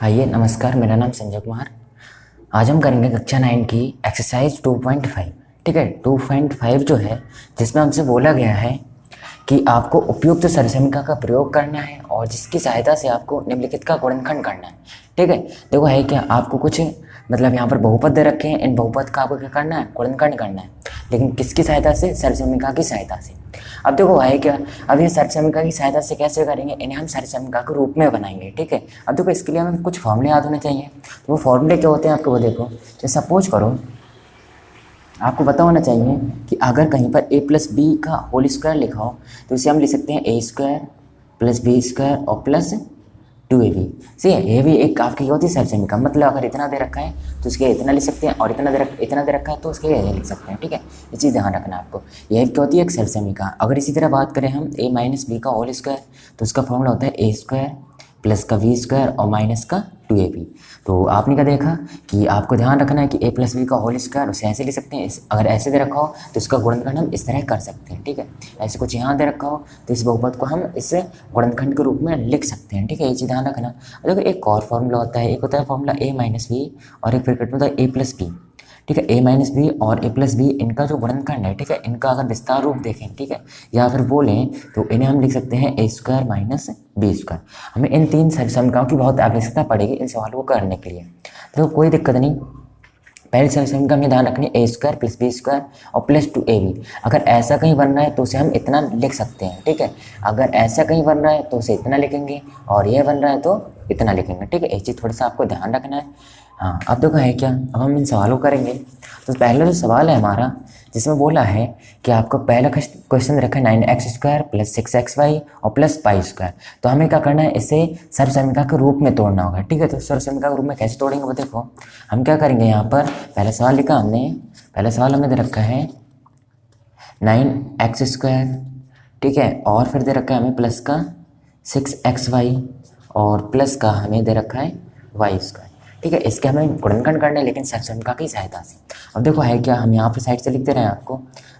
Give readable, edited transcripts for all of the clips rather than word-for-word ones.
आइए नमस्कार, मेरा नाम संजय कुमार। आज हम करेंगे कक्षा 9 की एक्सरसाइज 2.5। ठीक है, 2.5 जो है जिसमें हमसे बोला गया है कि आपको उपयुक्त सरसमीका का प्रयोग करना है और जिसकी सहायता से आपको निम्नलिखित का गुणनखंड करना है। ठीक है, देखो है क्या, आपको कुछ मतलब यहाँ पर बहुपद दे रखे हैं, इन बहुपद का आपको क्या करना है, गुणनखंड करना है। लेकिन किसकी सहायता से? सरसमीका की सहायता से। अब देखो है क्या, अब ये सरसमीका की सहायता से कैसे करेंगे, इन्हें हम सरसमीका के रूप में बनाएंगे। ठीक है, अब देखो इसके लिए हमें कुछ फॉर्मूले याद होने चाहिए। तो वो फॉर्मूले क्या होते हैं आपको वो देखो। तो सपोज करो, आपको पता होना चाहिए कि अगर कहीं पर a प्लस बी का होल स्क्वायर लिखा हो तो इसे हम लिख सकते हैं a square plus B square और प्लस 2ab। सही है, ये भी एक आपकी होती है सरसमीका। मतलब अगर इतना दे रखा है तो उसके इतना लिख सकते हैं और इतना दे रखा है तो उसके ये लिख सकते हैं। ठीक है, ये चीज़ ध्यान रखना है आपको। यह क्या होती है, एक सरसमीका। अगर इसी तरह बात करें हम a माइनस बी का होल स्क्वायर तो उसका फॉर्मूला होता है a स्क्वायर प्लस का वी स्क्वायर और माइनस का 2ab। तो आपने क्या देखा कि आपको ध्यान रखना है कि a प्लस बी का होल स्क्वायर उसे ऐसे लिख सकते हैं। अगर ऐसे दे रखा हो तो इसका गुणनखंड हम इस तरह कर सकते हैं। ठीक है, ऐसे कुछ यहाँ दे रखा हो तो इस बहुपद को हम इस गुणनखंड के रूप में लिख सकते हैं। ठीक है, ये चीज़ ध्यान रखना। देखो एक और फॉर्मूला होता है, एक होता है फॉर्मूला a माइनस बी और एक फिर होता है a प्लस बी। ठीक है, a माइनस बी और a प्लस बी इनका जो गुणनखंड है, ठीक है, इनका अगर विस्तार रूप देखें, ठीक है, या फिर बोलें तो इन्हें हम लिख सकते हैं a square minus B square. हमें इन तीन सरसमीकाओं की बहुत आवश्यकता पड़ेगी इन सवालों को करने के लिए। तो कोई दिक्कत नहीं। पहली सरसमीका में ध्यान रखनी a square plus B square और प्लस 2ab। अगर ऐसा कहीं बन रहा है तो उसे हम इतना लिख सकते हैं। ठीक है, अगर ऐसा कहीं बन रहा है तो उसे इतना लिखेंगे और यह बन रहा है तो इतना लिखेंगे। ठीक है, ये चीज़ थोड़ा सा आपको ध्यान रखना है। हाँ, अब देखो है क्या, अब हम इन सवालों करेंगे। तो पहला जो सवाल है हमारा, जिसमें बोला है कि आपको पहला क्वेश्चन रखा है 9x स्क्वायर प्लस 6xy और प्लस पाई स्क्वायर। तो हमें क्या करना है, इसे सरसमीका के रूप में तोड़ना होगा। ठीक है, तो सरसमीका के रूप में कैसे तोड़ेंगे वो देखो। हम क्या करेंगे, यहाँ पर पहला सवाल लिखा हमने, पहला सवाल हमें दे रखा है 9x स्क्वायर। ठीक है, और फिर दे रखा है हमें प्लस का 6xy और प्लस का हमें दे रखा है वाई स्क्वायर। ठीक है, इसके हमें गुणनखंड करना है लेकिन सरसमीका की सहायता से। अब देखो है क्या, हम यहाँ पर साइड से लिखते रहे हैं।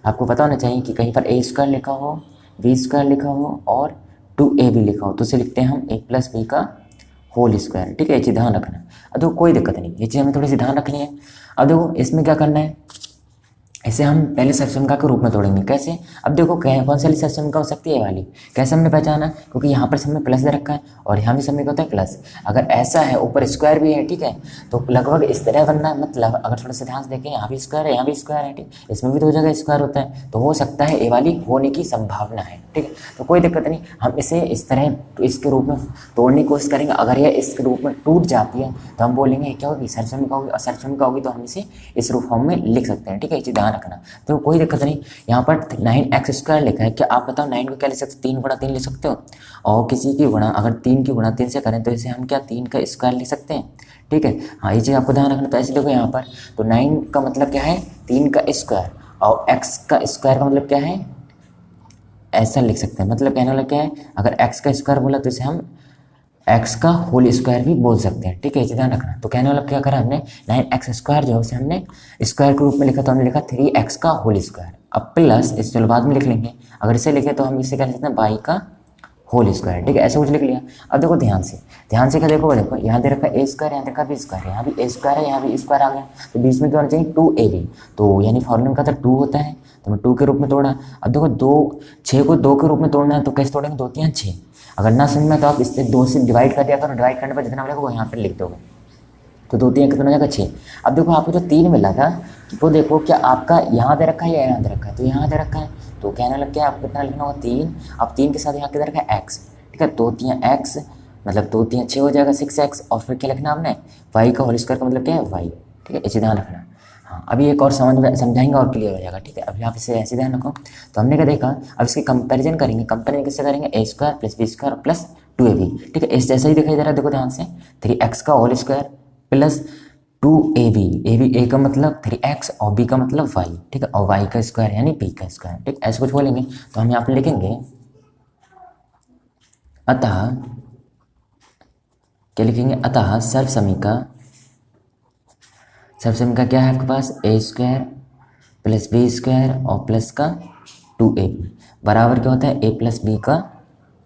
आपको पता होना चाहिए कि कहीं पर a स्क्वायर लिखा हो, b स्क्वायर लिखा हो और 2ab लिखा हो तो उसे लिखते हैं हम a प्लस बी का होल स्क्वायर। ठीक है, ये चीज़ ध्यान रखना। अब देखो कोई दिक्कत नहीं, ये चीज़ हमें थोड़ी सी ध्यान रखनी है। अब देखो इसमें क्या करना है, इसे हम पहले सरसमीका के रूप में तोड़ेंगे। कैसे? अब देखो कौन सी सरसमीका हो सकती है, ये वाली। कैसे हमने पहचाना? क्योंकि यहाँ पर समय प्लस दे रखा है और यहाँ भी समय क्या होता है, प्लस। अगर ऐसा है, ऊपर स्क्वायर भी है, ठीक है, तो लगभग इस तरह बनना है। मतलब अगर थोड़ा सा ध्यान से देखें, यहाँ भी स्क्वायर है, यहाँ भी स्क्वायर है, ठीक, इसमें भी दो जगह स्क्वायर होता है, तो हो सकता है ये वाली होने की संभावना है। ठीक है, तो कोई दिक्कत नहीं, हम इसे इस तरह इसके रूप में तोड़ने की कोशिश करेंगे। अगर यह इसके रूप में टूट जाती है तो हम बोलेंगे क्या होगी, सरसमीका होगी, और सरसमीका होगी तो हम इसे इस रूप फॉर्म में लिख सकते हैं। ठीक है, ये चीज़ ध्यान रखना। तो कोई दिक्कत नहीं। यहाँ पर 9x स्क्वायर लिखा है, क्या आप बताओ 9 को क्या लिख सकते हो, 3 गुणा 3 लिख सकते हो। और किसी की गुणा अगर 3 की गुणा 3 से करें तो इसे हम क्या 3 का स्क्वायर लिख सकते हैं। ठीक है, हाँ, ये चीज़ आपको ध्यान रखना। तो ऐसे देखो यहाँ पर, तो 9 का मतलब क्या है, 3 का स्क्वायर, और x का स्क्वायर का मतलब क्या है, ऐसा लिख सकते हैं। मतलब कहने वाला क्या है, अगर x का स्क्वायर बोला तो इसे हम x का होल स्क्वायर भी बोल सकते हैं। ठीक है, ये ध्यान रखना। तो कहने वाला क्या करा हमने, 9x स्क्वायर जो है उसे हमने स्क्वायर के रूप में लिखा, तो हमने लिखा 3x का होल स्क्वायर। अब प्लस, इस चलो बाद में लिख लेंगे, अगर इसे लिखे तो हम इसे क्या लिखते हैं, y का होल स्क्वायर। ठीक है, ऐसे कुछ लिख लिया। अब देखो ध्यान से क्या देखो यहाँ दे रखा है a स्क्वायर, यहाँ दे रखा बी स्क्वायर, यहाँ भी a स्क्वायर है, यहाँ भी स्क्वायर आ गया, तो बीच में क्या होना चाहिए, 2ab। तो यानी फॉर्मूला का तो 2 होता है, तो मैं 2 के रूप में तोड़ा। अब देखो 6 को 2 के रूप में तोड़ना है तो कैसे तोड़ेंगे, 2 3 6। अगर ना समझ में तो आप इससे 2 से डिवाइड कर दिया करो, डिवाइड करने पर जितना मिलेगा वो यहाँ पर लिख दोगे, तो 2 3 कितना हो जाएगा, 6। अब देखो आपको जो 3 मिला था वो देखो क्या आपका यहाँ दे रखा है या यहाँ दे रखा है, तो यहाँ दे रखा है, तो कहने लग क्या आपको कितना लिखना होगा, 3। अब 3 के साथ यहाँ किधर रखा है, x। ठीक है, 2 3 x, मतलब 2 3 6 हो जाएगा 6x, और फिर क्या लिखना आपने, y का होल स्क्वायर का मतलब क्या है, y। ठीक है, इसे ध्यान रखना। हाँ, अभी एक और समझाएंगे और क्लियर हो जाएगा। ठीक है, अभी आप इसे ऐसे ध्यान रखो। तो हमने क्या देखा, अब इसके कंपैरिजन करेंगे। कंपैरिजन किससे करेंगे, a square plus B square plus 2ab। ठीक है, इस जैसा ही दिखाई दे रहा है, देखो ध्यान से, 3x का whole square plus 2ab, a का मतलब 3x और b का मतलब y। ठीक है, और y का स्क्वायर यानी b का स्क्वायर। ठीक, ऐसे कुछ बोलेंगे तो हम यहाँ पे लिखेंगे, अतः क्या लिखेंगे, अतः सर्वसमीका क्या है आपके पास, a square plus B square और प्लस का 2ab बराबर क्या होता है, a प्लस b का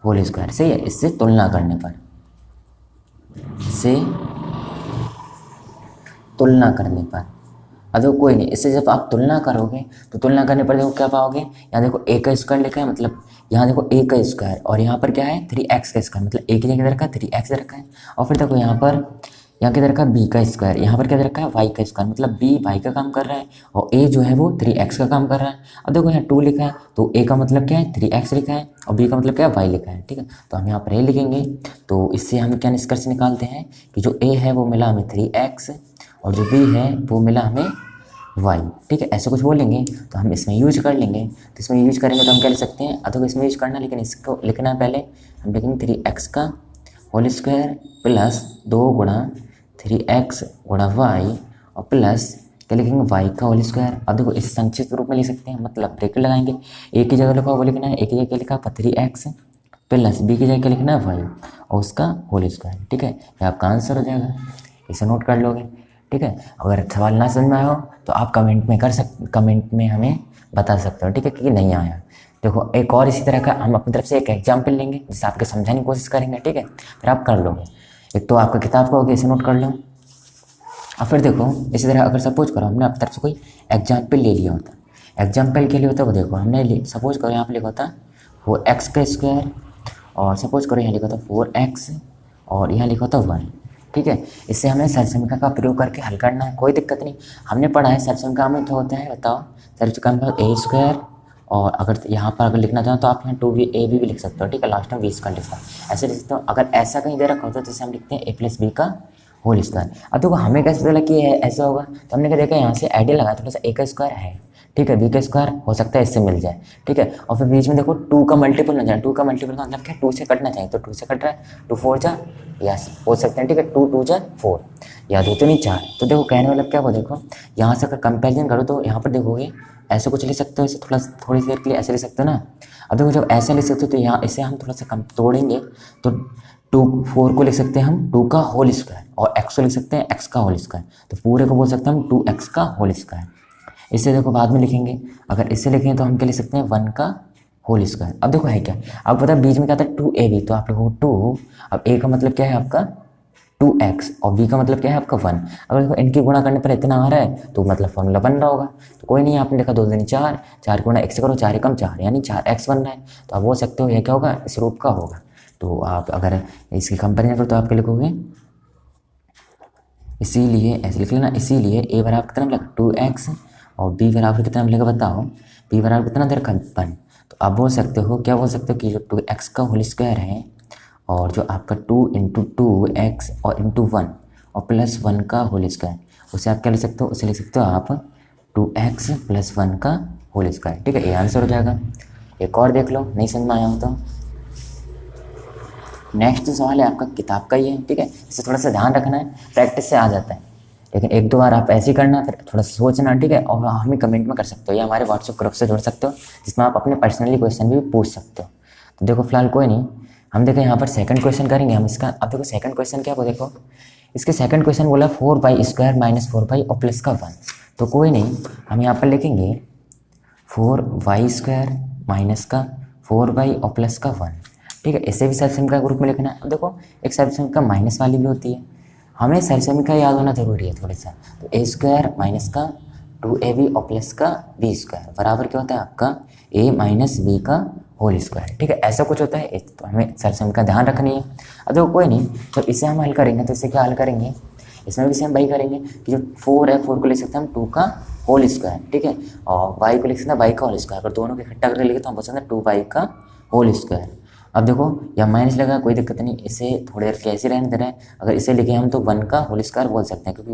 होल स्क्वायर। सही है, इससे तुलना करने पर, से तुलना करने पर। अब देखो कोई नहीं, इससे जब आप तुलना करोगे तो तुलना करने पर देखो क्या पाओगे, यहाँ देखो ए का स्क्वायर लिखा है, मतलब यहाँ देखो ए का स्क्वायर और यहाँ पर क्या है 3x का स्क्वायर, मतलब ए की जगह रखा है 3x रखा है। और फिर देखो यहाँ पर यहाँ क्या दे रखा है बी का स्क्वायर, यहाँ पर क्या दे रखा है वाई का स्क्वायर, मतलब बी वाई का काम कर रहा है और ए जो है वो 3x का काम कर रहा है। अब देखो यहाँ 2 लिखा है तो ए का मतलब क्या है 3x लिखा है और बी का मतलब क्या है वाई लिखा है। ठीक है, तो हम यहाँ पर ए लिखेंगे। तो इससे हम क्या निष्कर्ष निकालते हैं कि जो ए है वो मिला हमें 3x और जो बी है वो मिला हमें वाई। ठीक है, ऐसे कुछ बोलेंगे तो हम इसमें यूज कर लेंगे। तो इसमें यूज करेंगे तो हम क्या लिख सकते हैं, अथवा इसमें यूज करना, लेकिन इसको लिखना है पहले हम लिखेंगे 3x का होल स्क्वायर प्लस 2 गुणा 3x गुणा वाई और प्लस क्या लिखेंगे वाई का होल स्क्वायर। अब देखो इसे संक्षिप्त रूप में लिख सकते हैं, मतलब ब्रैकेट लगाएंगे, ए की जगह लिखा वो लिखना है, ए की जगह क्या लिखा 3x प्लस बी की जगह क्या लिखना है वाई और उसका होल स्क्वायर। ठीक है, ये आपका आंसर हो जाएगा, इसे नोट कर लोगे। ठीक है, अगर सवाल ना समझ में आया हो तो आप कमेंट में हमें बता सकते हो। ठीक है, कि नहीं आया। देखो एक और इसी तरह का हम अपनी तरफ से एक एग्जाम्पल लेंगे जिससे आपके समझाने की कोशिश करेंगे। ठीक है, फिर आप कर लोगे। एक तो आपका किताब का होगा, इसे नोट कर लो। और फिर देखो इसी तरह अगर सपोज करो हमने अपनी तरफ से कोई एग्जाम्पल ले लिया होता, एग्जाम्पल के लिए होता वो देखो हमने सपोज करो यहाँ पर लिखा होता 4x का स्क्वायर और सपोज करो यहाँ लिखा था 4x और यहाँ लिखा था 1। ठीक है, इससे हमें सरसमीका का प्रयोग करके हल करना है, कोई दिक्कत नहीं। हमने पढ़ा है सरसमीका में क्या होता है बताओ, सरसमीका में ए स्क्वायर और अगर यहाँ पर अगर लिखना चाहो तो आप यहाँ 2ab भी लिख सकते हो। ठीक है, लास्ट में बी स्क्वायर लिखा ऐसे लिख सकते हो। अगर ऐसा कहीं दे रखा होता है तो इसे हम लिखते हैं a प्लस बी का होल स्क्वायर। अब देखो हमें कैसे पता लगा कि ऐसा होगा, तो हमने क्या देखा यहाँ से आइडिया लगाया थोड़ा सा a का स्क्वायर है। ठीक है, बी का स्क्वायर हो सकता है इससे मिल जाए। ठीक है, और फिर बीच में देखो 2 का मल्टीपल ना जाए, 2 का मल्टीपल का मतलब क्या 2 से कटना चाहिए, तो 2 से कट रहा है 2 4 जा या हो सकते हैं। ठीक है, 2 2 जा 4 या 2 3 4। तो देखो कहने वाला क्या वो देखो यहाँ से अगर कंपेरिजन करो तो यहाँ पर देखोगे ऐसे कुछ लिख सकते हो, इसे थोड़ी देर के लिए ऐसे लिख सकते हो ना। अब देखो जब ऐसे लिख सकते हो तो यहाँ इसे हम थोड़ा सा कम तोड़ेंगे तो 4 को लिख सकते हैं हम 2 का होल स्क्वायर और x को लिख सकते हैं x का होल स्क्वायर, तो पूरे को बोल सकते हैं हम 2x का होल स्क्वायर। इसे देखो बाद में लिखेंगे, अगर इसे लिखें तो हम क्या लिख सकते हैं 1 का होल स्क्वायर। अब देखो है क्या, अब पता है बीच में क्या था 2ab, तो आप लिखो 2, अब a का मतलब क्या है आपका 2x और b का मतलब क्या है आपका 1। अगर देखो इनकी गुणा करने पर इतना आ रहा है तो मतलब फॉर्मूला बन रहा होगा। तो कोई नहीं, आपने लिखा 2 दूनी 4, 4 गुणा x से करो 4 एकम 4 यानी 4x बन रहा है। तो आप बोल सकते हो यह क्या होगा इस रूप का होगा। तो आप अगर इसकी कंपेरिजन करो तो आप क्या लिखोगे, इसीलिए ऐसे लिख लेना, इसीलिए a बराबर कितना मिलेगा 2x और b बराबर कितना मिलेगा बताओ, b बराबर कितना दे रखा 1। तो आप बोल सकते हो क्या बोल सकते हो कि जो 2x का होल स्क्वायर है और जो आपका 2 × 2x और इंटू 1 और प्लस 1 का होल स्क्वायर, उसे आप क्या लिख सकते हो, उसे लिख सकते हो आप 2x प्लस 1 का होल स्क्वायर। ठीक है, ये आंसर हो जाएगा। एक और देख लो, नहीं समझ में आया हो तो नेक्स्ट सवाल है आपका किताब का ही है। ठीक है, इसे थोड़ा सा ध्यान रखना है, प्रैक्टिस से आ जाता है, लेकिन 1 2 बार आप ऐसे ही करना, फिर थोड़ा सा सोचना। ठीक है, और हमें कमेंट में कर सकते हो या हमारे व्हाट्सएप ग्रुप से जुड़ सकते हो जिसमें आप अपने पर्सनली क्वेश्चन भी पूछ सकते हो। तो देखो फिलहाल कोई नहीं, हम देखें यहाँ पर सेकंड क्वेश्चन करेंगे हम इसका। अब देखो सेकंड क्वेश्चन क्या, वो देखो इसके सेकंड क्वेश्चन बोला 4y स्क्वायर माइनस 4y और प्लस का 1। तो कोई नहीं, हम यहाँ पर लिखेंगे 4y स्क्वायर माइनस का 4y और प्लस का 1। ठीक है, इसे भी सरसमीका ग्रुप में लिखना है। अब देखो एक सरसमीका माइनस वाली भी होती है, हमें सरसमीका याद होना जरूरी है थोड़ा सा। तो a स्क्वायर माइनस का 2ab और प्लस का b स्क्वायर बराबर क्या होता है आपका a माइनस b का होल स्क्वायर। ठीक है, ऐसा कुछ होता है, तो हमें सरसमीका ध्यान रखनी है। अब देखो कोई नहीं, तो इसे हम हल करेंगे तो इसे क्या हल करेंगे, इसमें भी सेम वही करेंगे कि जो 4 है 4 को लिख सकते हैं हम 2 का होल स्क्वायर। ठीक है, और y को लिख सकते हैं y का होल स्क्वायर। अगर दोनों को इकट्ठा करके लिखे तो हम बोल सकते हैं 2y का होल स्क्वायर। अब देखो यहाँ माइनस लगा, कोई दिक्कत नहीं, इसे थोड़ी देर कैसे रहने दे रहे हैं। अगर इसे लिखे हम तो 1 का होल स्क्वायर बोल सकते हैं, क्योंकि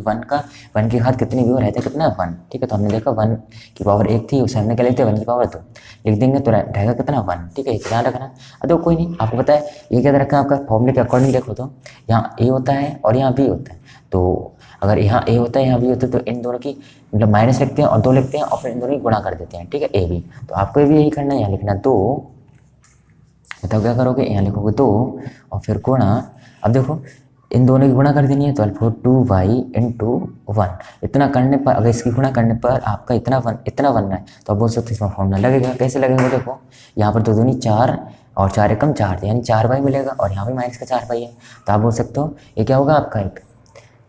1 की घात कितनी भी हो रहता है कितना 1। ठीक है, तो हमने देखा 1 की पावर 1 थी, उसे हमने क्या लिखते हैं 1 की पावर 2 लिख देंगे तो रहेगा कितना 1। ठीक है, ये ध्यान रखना। अब देखो कोई नहीं, आपको पता है ये क्या रखा है आपका फॉर्मूले के अकॉर्डिंग देखो तो यहाँ a होता है और यहाँ b होता है। तो अगर यहाँ a होता है यहाँ b होता है तो इन दोनों की मतलब माइनस लिखते हैं और 2 लिखते हैं और फिर इन दोनों की गुणा कर देते हैं। ठीक है, a b, तो आपको भी यही करना है, यहाँ लिखना 2, बताओ क्या करोगे, यहाँ लिखोगे 2 और फिर गुणा। अब देखो इन दोनों की गुणा कर देनी है तो 2y × 1। इतना करने पर अगर इसकी गुणा करने पर आपका इतना बन रहा है तो आप बोल सकते हो इसमें फॉर्मूला लगेगा। कैसे लगेगा, देखो यहाँ पर 2 दूनी 4 और 4 एकम 4 यानी 4y मिलेगा और यहाँ भी माइनस का 4y है। तो आप बोल सकते हो ये क्या होगा आपका, एक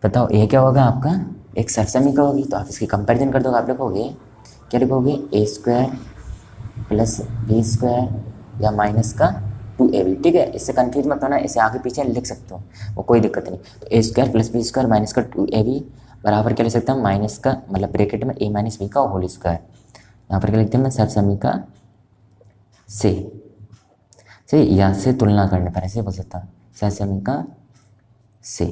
बताओ ये क्या होगा आपका एक सरसमीका होगी, तो आप इसकी कंपैरिजन कर दोगे, आप लिखोगे क्या लिखोगे, ए स्क्वायर प्लस बी स्क्वायर या माइनस का 2ab। ठीक है, इससे कन्फ्यूज मत होना, इसे आगे पीछे लिख सकते हो, वो कोई दिक्कत नहीं। तो A square plus B square minus का 2ab बराबर क्या लिख सकता हूँ, माइनस का मतलब ब्रैकेट में ए माइनस बी का होल स्क्वायर। यहाँ पर क्या लिखते हैं मैं, सरसमीका से या से तुलना करने पर ऐसे बोल सकता हूँ, सरसमीका से।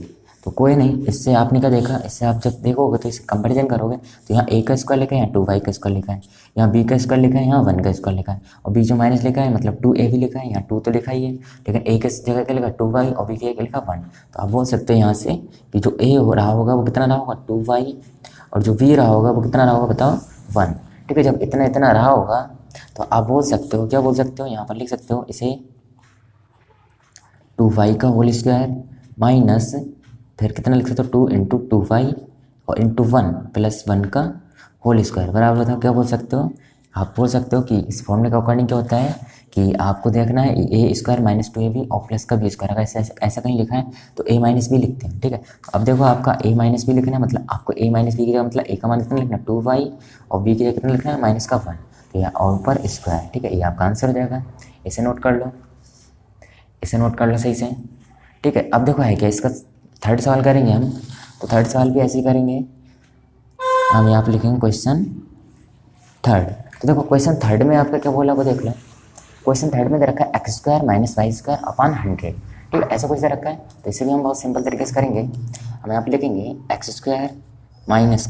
तो कोई नहीं, इससे आपने क्या देखा, इससे आप जब देखोगे तो इसे कंपैरिजन करोगे तो यहाँ ए का स्क्वायर लिखा है, यहाँ 2y का स्क्वायर लिखा है, यहाँ b का स्क्वायर लिखा है, यहाँ 1 का स्क्वायर लिखा है, और b जो माइनस लिखा है मतलब 2ab लिखा है, यहाँ 2 तो लिखा ही है, लेकिन a के जगह क्या लिखा 2y और b की जगह लिखा 1। तो आप बोल सकते हो यहाँ से कि जो a हो रहा होगा वो कितना रहा होगा 2y, और जो b रहा होगा वो कितना रहा होगा बताओ 1। ठीक है, जब इतना इतना रहा होगा तो आप बोल सकते हो, क्या बोल सकते हो, यहाँ पर लिख सकते हो इसे 2y का होल स्क्वायर माइनस फिर कितना लिख सकते हो 2 इंटू 2y और इंटू 1 प्लस 1 का होल स्क्वायर बराबर बताओ क्या बोल सकते हो। आप बोल सकते हो कि इस फॉर्मूले का अकॉर्डिंग क्या होता है कि आपको देखना है ए स्क्वायर माइनस 2ab और प्लस का बी स्क्वायर। अगर ऐसा कहीं लिखा है तो ए माइनस बी लिखते हैं। ठीक है, अब देखो आपका ए माइनस बी लिखना है, मतलब आपको ए माइनस बी की जगह मतलब ए का मान कितना लिखना है 2y और बी की जगह कितना लिखना है माइनस का 1, तो यह और ऊपर स्क्वायर। ठीक है, ये आपका आंसर हो जाएगा, इसे नोट कर लो, इसे नोट कर लो सही से। ठीक है, अब देखो है क्या, इसका थर्ड सवाल करेंगे हम, तो थर्ड सवाल भी ऐसे ही करेंगे हम। यहाँ पे लिखेंगे क्वेश्चन थर्ड। तो देखो क्वेश्चन थर्ड में आपका क्या बोला वो देख लो। क्वेश्चन थर्ड में दे रखा है X square minus Y square upon 100। ठीक है, ऐसा कुछ दे रखा है, तो इसे भी हम बहुत सिंपल तरीके से करेंगे। हम यहाँ पे लिखेंगे एक्स स्क्वायर माइनस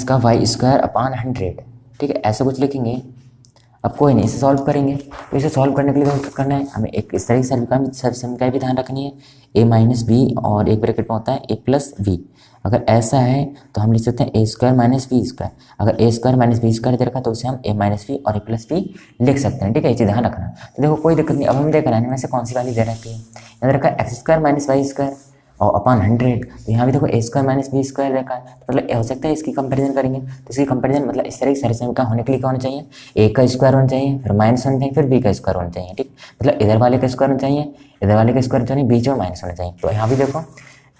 का वाई स्क्वायर अपॉन 100। ठीक है, ऐसा कुछ लिखेंगे। अब कोई नहीं, इसे सॉल्व करेंगे। तो इसे सॉल्व करने के लिए क्या करना है, हमें एक इस तरह की समीकरण भी ध्यान रखनी है, ए माइनस बी और एक ब्रैकेट में होता है ए प्लस बी। अगर ऐसा है तो हम लिख सकते हैं ए स्क्वायर माइनस बी स्क्वायर। अगर ए स्क्वायर माइनस बी स्क्वायर दे रखा तो उसे हम ए माइनस बी और ए प्लस बी लिख सकते हैं। ठीक है, ये चीज़ ध्यान रखना। तो देखो कोई दिक्कत नहीं, अब हम देख रहे हैं इनमें से कौन सी वाली दे रखी है। यहाँ रखा है X square minus Y square और अपॉन 100। तो यहाँ भी देखो A square minus B square देखा है, तो मतलब हो सकता है इसकी कंपैरिजन करेंगे तो इसकी कंपैरिजन मतलब इस तरह की सरसमीका होने के लिए क्या होना चाहिए, ए का स्क्वायर होना चाहिए, फिर माइनस होना चाहिए, फिर बी का स्क्वायर होना चाहिए। ठीक, मतलब इधर वाले का स्क्वायर होना चाहिए, इधर वाले का स्क्वायर चाहिए, बीच में माइनस होना चाहिए। तो यहाँ भी देखो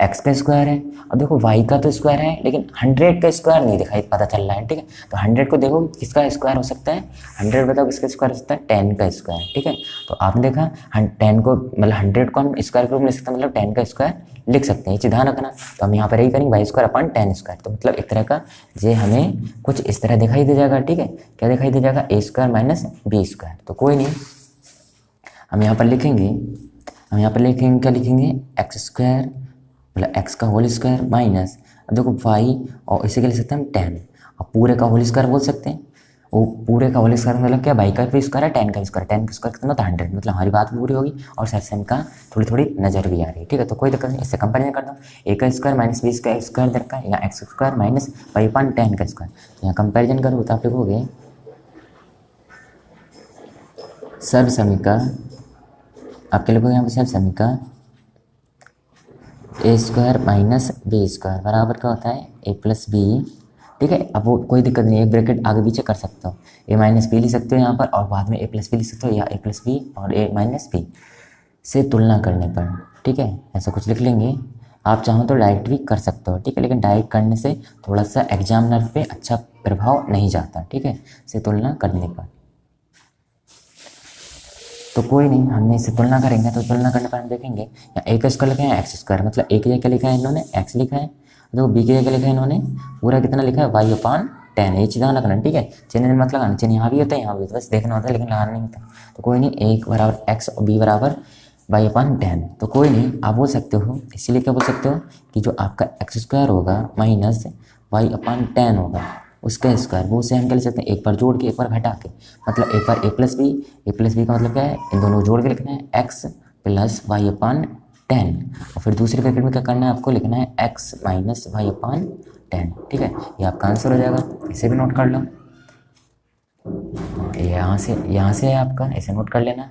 एक्स का स्क्वायर है, अब देखो वाई का तो स्क्वायर है लेकिन 100 का स्क्वायर नहीं दिखाई पता चल रहा है। ठीक है, तो 100 को देखो किसका स्क्वायर हो सकता है, 100 बताओ किसका स्क्वायर हो सकता है, 10 का स्क्वायर। ठीक है, तो आपने देखा 10 को मतलब 100 को हम स्क्वायर के रूप में लिख सकते हैं, मतलब 10 का स्क्वायर लिख सकते हैं, ये चीज़ ध्यान रखना। तो हम यहाँ पर यही करेंगे वाई स्क्वायर अपॉन 10 स्क्वायर। तो मतलब एक तरह का ये हमें कुछ इस तरह दिखाई दे जाएगा। ठीक है, क्या दिखाई दे जाएगा, ए स्क्वायर माइनस बी स्क्वायर। तो कोई नहीं, हम यहाँ पर लिखेंगे, क्या लिखेंगे, एक्स स्क्वायर मतलब एक्स का होल स्क्वायर माइनस, अब देखो वाई और इसी के लिख सकते हैं हम 10 और पूरे का होल स्क्वायर बोल सकते हैं। वो पूरे का होल स्क्वायर मतलब क्या, वाई का भी स्क्वायर है 10 का स्क्वायर, 10 का स्क्वायर कितना होता है 100। मतलब हमारी बात भी पूरी होगी और सरसम का थोड़ी थोड़ी नज़र भी आ रही है। ठीक है, तो कोई दिक्कत नहीं, इससे कंपेरिजन कर दो, ए का स्क्वायर माइनस बी का स्क्वायर दर का या X square minus Y upon 10 का स्क्वायर। यहाँ कंपेरिजन करो तो आप लिखोगे सर्वसमीका, आपके लिखोगे यहाँ पर सर्वसमीका ए स्क्वायर माइनस बी स्क्वायर बराबर क्या होता है ए प्लस बी। ठीक है, अब वो कोई दिक्कत नहीं, एक ब्रैकेट आगे पीछे कर सकते हो, ए माइनस बी लिख सकते हो यहाँ पर और बाद में ए प्लस बी लिख सकते हो, या ए प्लस बी और ए माइनस बी से तुलना करने पर। ठीक है, ऐसा कुछ लिख लेंगे। आप चाहो तो डायरेक्ट भी कर सकते हो। ठीक है, लेकिन डायरेक्ट करने से थोड़ा सा एग्जामिनर पे अच्छा प्रभाव नहीं जाता। ठीक है, से तुलना करने पर। तो कोई नहीं, हमने इससे तुलना करेंगे, तो तुलना करने पर हम देखेंगे यहाँ ए का स्क्वायर लिखा है एक्स स्क्वायर, मतलब ए की जगह लिखा है इन्होंने एक्स लिखा है, तो बी की जगह लिखा है इन्होंने पूरा कितना लिखा है वाई अपॉन 10। ये चीज़ लगाना। ठीक है, चिन्ह मत लगाना, चिन्ह यहाँ भी होता है यहाँ भी होता है, बस देखना होता है लेकिन लगाना नहीं होता। तो कोई नहीं, ए बराबर एक्स और बी बराबर वाई अपॉन 10। तो कोई नहीं, आप बोल सकते हो, इसीलिए क्या बोल सकते हो कि जो आपका एक्स स्क्वायर होगा माइनस वाई अपॉन 10 होगा उसका स्क्वायर, वो उसे हम क्या लिख सकते हैं एक बार जोड़ के एक बार घटा के, मतलब एक बार ए प्लस बी का मतलब क्या है, इन दोनों को जोड़ के लिखना है एक्स प्लस वाई अपॉन 10 और फिर दूसरे ब्रैकेट में क्या करना है आपको लिखना है एक्स माइनस वाई अपॉन 10। ठीक है, ये आपका आंसर हो जाएगा, इसे भी नोट कर लो। यहाँ से है आपका, इसे नोट कर लेना।